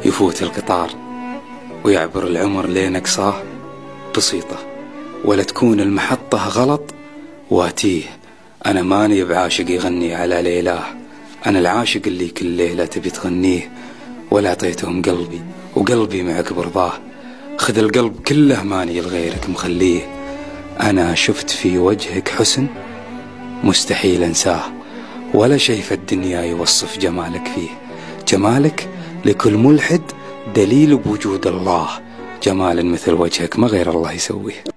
يفوت القطار ويعبر العمر لين أقصاه بسيطة، ولا تكون المحطة غلط واتيه. أنا ماني بعاشق يغني على ليلاه، أنا العاشق اللي كل ليلة تبي تغنيه. ولا أعطيتهم قلبي وقلبي معك برضاه، خذ القلب كله ماني لغيرك مخليه. أنا شفت في وجهك حسن مستحيل أنساه، ولا شيء في الدنيا يوصف جمالك فيه. جمالك لكل ملحد دليل بوجود الله، جمال مثل وجهك ما غير الله يسويه.